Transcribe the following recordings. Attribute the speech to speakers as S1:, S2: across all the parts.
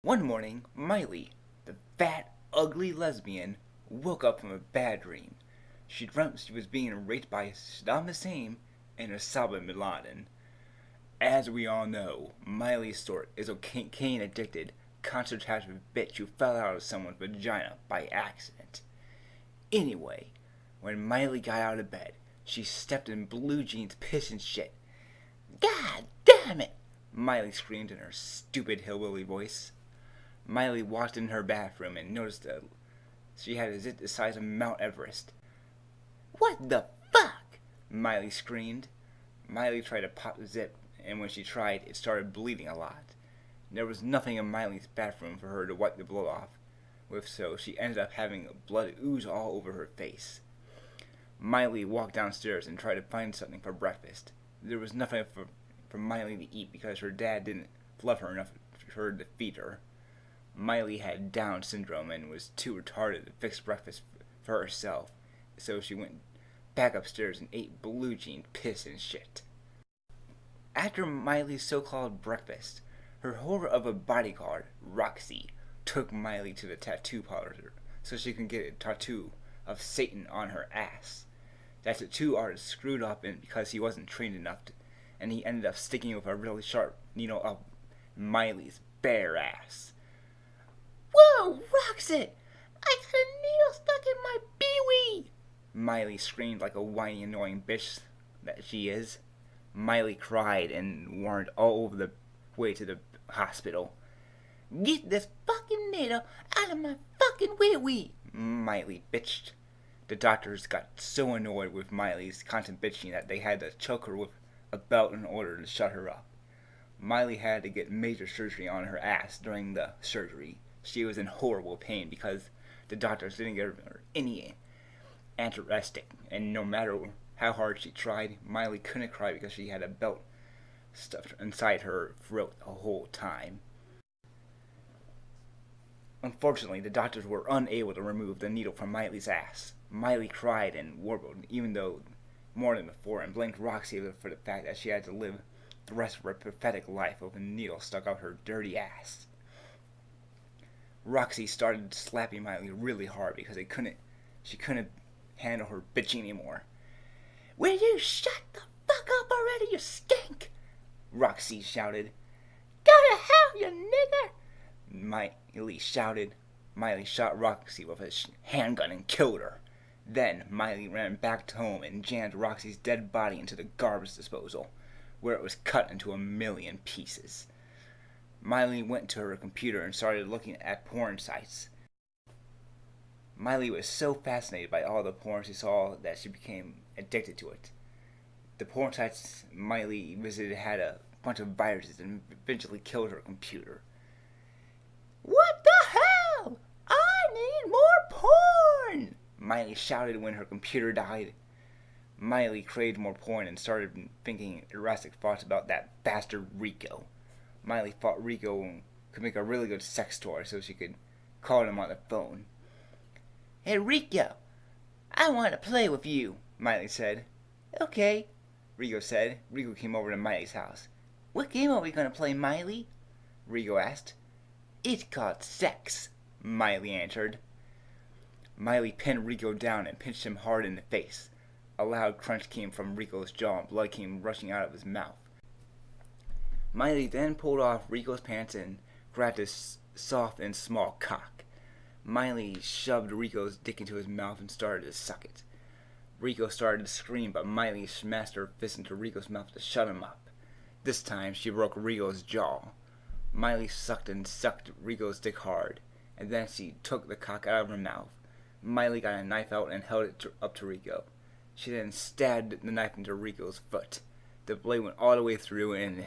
S1: One morning, Miley, the fat, ugly lesbian, woke up from a bad dream. She dreamt she was being raped by Saddam Hussein and Osama bin Laden. As we all know, Miley Stewart is a cocaine addicted, concentrated bitch who fell out of someone's vagina by accident. Anyway, when Miley got out of bed, she stepped in blue jeans, piss and shit. God damn it! Miley screamed in her stupid hillbilly voice. Miley walked in her bathroom and noticed that she had a zit the size of Mount Everest. What the fuck? Miley screamed. Miley tried to pop the zip, and when she tried, it started bleeding a lot. There was nothing in Miley's bathroom for her to wipe the blood off with, so she ended up having blood ooze all over her face. Miley walked downstairs and tried to find something for breakfast. There was nothing for Miley to eat because her dad didn't love her enough for her to feed her. Miley had Down syndrome and was too retarded to fix breakfast for herself, so she went back upstairs and ate blue jean piss and shit. After Miley's so-called breakfast, her horror of a bodyguard, Roxy, took Miley to the tattoo parlor so she could get a tattoo of Satan on her ass. That tattoo artist screwed up because he wasn't trained enough, and he ended up sticking with a really sharp needle up Miley's bare ass. Whoa, Roxy! I got a needle stuck in my pee-wee! Miley screamed like a whiny, annoying bitch that she is. Miley cried and warned all over the way to the hospital. Get this fucking needle out of my fucking wee-wee! Miley bitched. The doctors got so annoyed with Miley's constant bitching that they had to choke her with a belt in order to shut her up. Miley had to get major surgery on her ass during the surgery. She was in horrible pain because the doctors didn't give her any anesthetic, and no matter how hard she tried, Miley couldn't cry because she had a belt stuffed inside her throat the whole time. Unfortunately, the doctors were unable to remove the needle from Miley's ass. Miley cried and warbled, even though more than before, and blamed Roxy for the fact that she had to live the rest of her pathetic life with a needle stuck up her dirty ass. Roxy started slapping Miley really hard because she couldn't handle her bitching anymore. Will you shut the fuck up already, you stink? Roxy shouted. Go to hell, you nigger! Miley shouted. Miley shot Roxy with a handgun and killed her. Then Miley ran back home and jammed Roxy's dead body into the garbage disposal, where it was cut into a million pieces. Miley went to her computer and started looking at porn sites. Miley was so fascinated by all the porn she saw that she became addicted to it. The porn sites Miley visited had a bunch of viruses and eventually killed her computer. What the hell? I need more porn! Miley shouted when her computer died. Miley craved more porn and started thinking erratic thoughts about that bastard Rico. Miley thought Rico could make a really good sex toy so she could call him on the phone. Hey Rico, I want to play with you, Miley said. Okay, Rico said. Rico came over to Miley's house. What game are we going to play, Miley? Rico asked. It's called sex, Miley answered. Miley pinned Rico down and pinched him hard in the face. A loud crunch came from Rico's jaw and blood came rushing out of his mouth. Miley then pulled off Rico's pants and grabbed his soft and small cock. Miley shoved Rico's dick into his mouth and started to suck it. Rico started to scream, but Miley smashed her fist into Rico's mouth to shut him up. This time she broke Rico's jaw. Miley sucked and sucked Rico's dick hard, and then she took the cock out of her mouth. Miley got a knife out and held it up to Rico. She then stabbed the knife into Rico's foot. The blade went all the way through and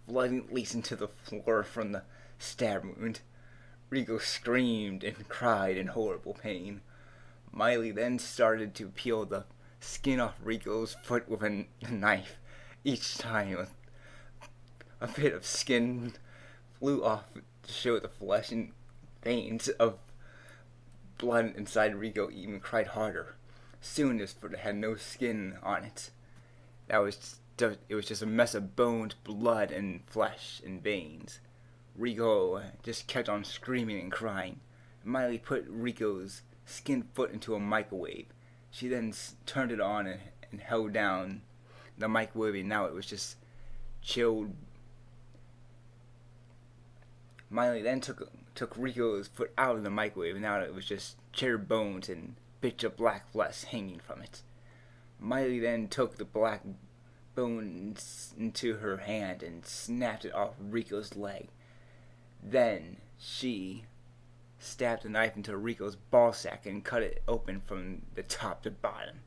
S1: blood leaked into the floor from the stab wound. Rico screamed and cried in horrible pain. Miley then started to peel the skin off Rico's foot with a knife. Each time a bit of skin flew off to show the flesh and veins of blood inside. Rico even cried harder. Soon his foot had no skin on it. It was just a mess of bones, blood, and flesh and veins. Rico just kept on screaming and crying. Miley put Rico's skinned foot into a microwave. She then turned it on and held down the microwave, and now it was just chilled. Miley then took Rico's foot out of the microwave, and now it was just charred bones and bits of black flesh hanging from it. Miley then took the black bones into her hand and snapped it off Rico's leg. Then she stabbed a knife into Rico's ball sack and cut it open from the top to bottom.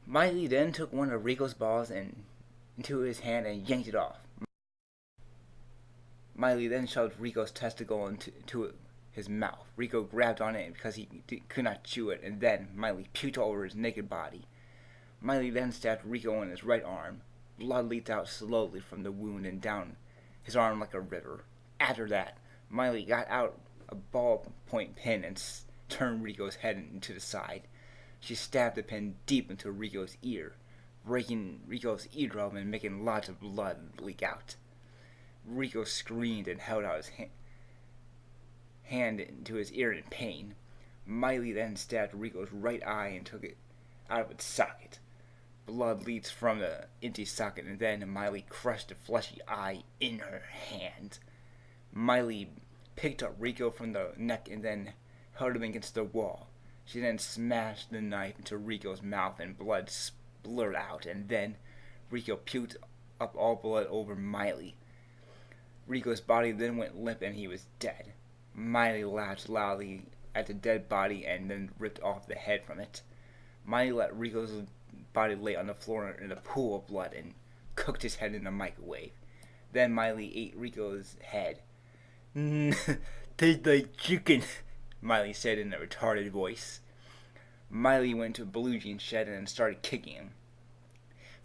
S1: Miley then took one of Rico's balls into his hand and yanked it off. Miley then shoved Rico's testicle into his mouth. Rico grabbed on it because he could not chew it, and then Miley puked all over his naked body. Miley then stabbed Rico in his right arm. Blood leaked out slowly from the wound and down his arm like a river. After that, Miley got out a ballpoint pen and turned Rico's head into the side. She stabbed the pen deep into Rico's ear, breaking Rico's eardrum and making lots of blood leak out. Rico screamed and held out his hand into his ear in pain. Miley then stabbed Rico's right eye and took it out of its socket. Blood leaked from the empty socket, and then Miley crushed the fleshy eye in her hand. Miley picked up Rico from the neck and then held him against the wall. She then smashed the knife into Rico's mouth and blood splurted out, and then Rico puked up all blood over Miley. Rico's body then went limp and he was dead. Miley laughed loudly at the dead body and then ripped off the head from it. Miley let Rico's body lay on the floor in a pool of blood and cooked his head in the microwave. Then Miley ate Rico's head. Tastes like chicken, Miley said in a retarded voice. Miley went to Blue Jean's shed and started kicking him.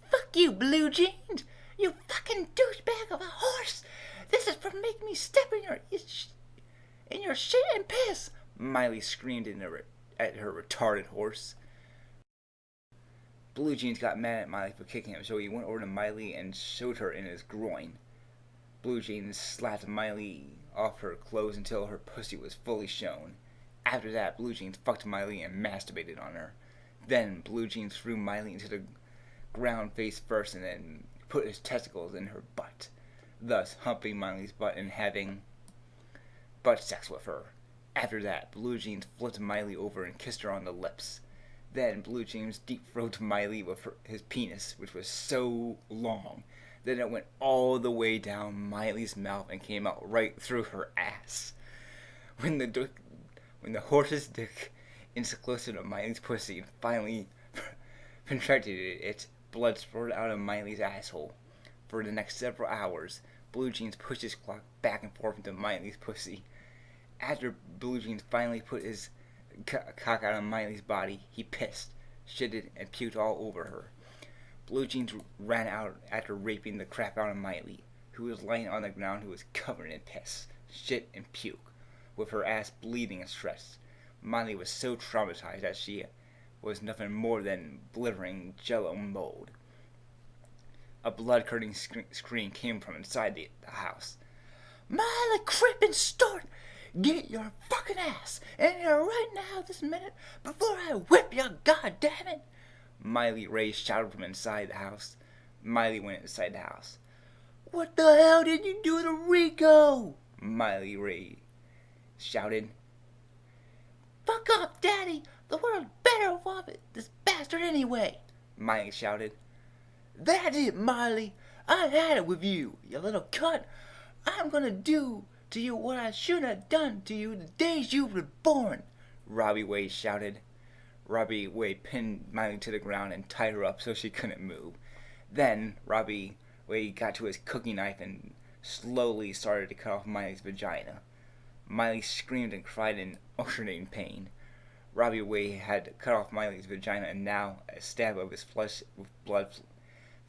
S1: Fuck you, Blue Jeans! You fucking douchebag of a horse! This is for making me step in your shit and piss! Miley screamed at her retarded horse. Blue Jeans got mad at Miley for kicking him, so he went over to Miley and showed her in his groin. Blue Jeans slapped Miley off her clothes until her pussy was fully shown. After that, Blue Jeans fucked Miley and masturbated on her. Then Blue Jeans threw Miley into the ground face first and then put his testicles in her butt, thus humping Miley's butt and having butt sex with her. After that, Blue Jeans flipped Miley over and kissed her on the lips. Then Blue Jeans deep-throated Miley with his penis, which was so long that it went all the way down Miley's mouth and came out right through her ass. When the horse's dick inched closer to Miley's pussy and finally contracted it, blood spurted out of Miley's asshole. For the next several hours, Blue Jeans pushed his clock back and forth into Miley's pussy. After Blue Jeans finally put his cock out of Miley's body, he pissed, shitted, and puked all over her. Blue Jeans ran out after raping the crap out of Miley, who was laying on the ground, who was covered in piss, shit, and puke, with her ass bleeding and stressed. Miley was so traumatized that she was nothing more than blithering jello mold. A blood-curdling scream came from inside the house. Miley Crippen Stewart, get your fucking ass in here right now this minute before I whip you, goddammit! Miley Ray shouted from inside the house. Miley went inside the house. What the hell did you do to Rico? Miley Ray shouted. Fuck off, Daddy! The world's better off this bastard anyway! Miley shouted. That's it, Miley! I had it with you, you little cunt! I'm gonna do to you what I shouldn't have done to you the days you were born! Robbie Wade shouted. Robbie Wade pinned Miley to the ground and tied her up so she couldn't move. Then Robbie Wade got to his cooking knife and slowly started to cut off Miley's vagina. Miley screamed and cried in excruciating pain. Robbie Wade had cut off Miley's vagina, and now a stab of his flesh with blood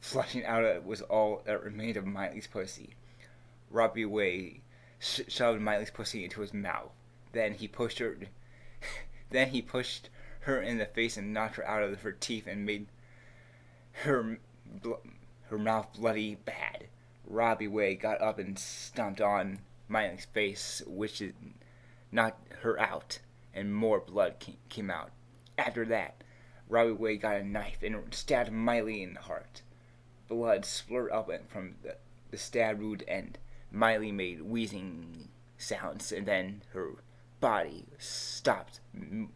S1: flushing out of it was all that remained of Miley's pussy. Robbie Wade shoved Miley's pussy into his mouth. Then he pushed her in the face and knocked her out of her teeth and made her mouth bloody bad. Robbie Way got up and stomped on Miley's face, which knocked her out, and more blood came out. After that, Robbie Way got a knife and stabbed Miley in the heart. Blood splurted up from the stab wound, and Miley made wheezing sounds, and then her body stopped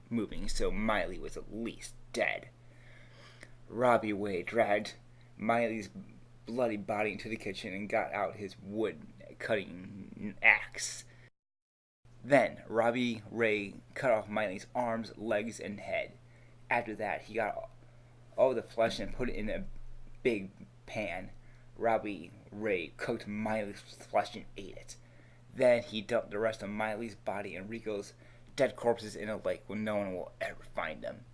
S1: moving, so Miley was at least dead. Robbie Way dragged Miley's bloody body into the kitchen and got out his wood cutting axe. Then Robbie Ray cut off Miley's arms, legs, and head. After that, he got all the flesh and put it in a big pan. Robbie Ray cooked Miley's flesh and ate it. Then he dumped the rest of Miley's body and Rico's dead corpses in a lake where no one will ever find them.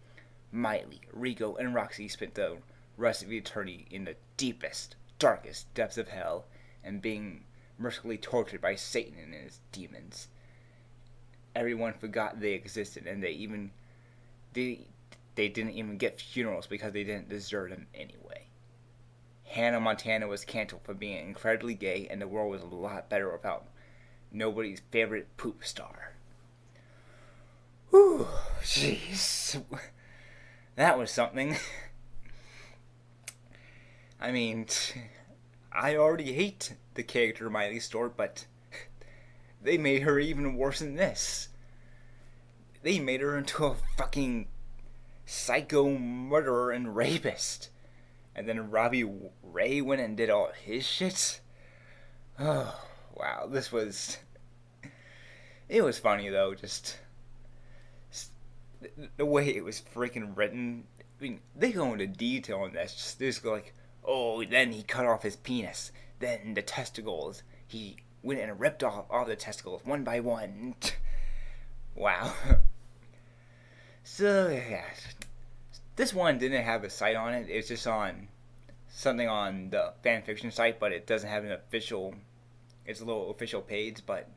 S1: Miley, Rico, and Roxy spent the rest of eternity in the deepest, darkest depths of hell and being mercifully tortured by Satan and his demons. Everyone forgot they existed, and they didn't even get funerals because they didn't deserve them anyway. Hannah Montana was canceled for being incredibly gay, and the world was a lot better without nobody's favorite poop star. Whew, jeez. That was something. I mean, I already hate the character Miley Stewart, but they made her even worse than this. They made her into a fucking psycho murderer and rapist. And then Robbie Ray went and did all his shit. Oh, wow. It was funny, though. Just the way it was freaking written. I mean, they go into detail on this. Just go like, oh, then he cut off his penis. Then the testicles. He went and ripped off all the testicles one by one. Wow. So, yeah. This one didn't have a site on it. It's just on something on the fanfiction site, but it doesn't have an official. It's a little official page, but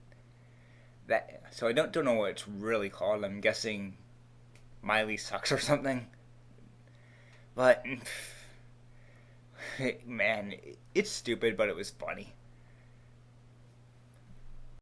S1: that. So I don't know what it's really called. I'm guessing Miley Sucks or something. But man, it's stupid, but it was funny.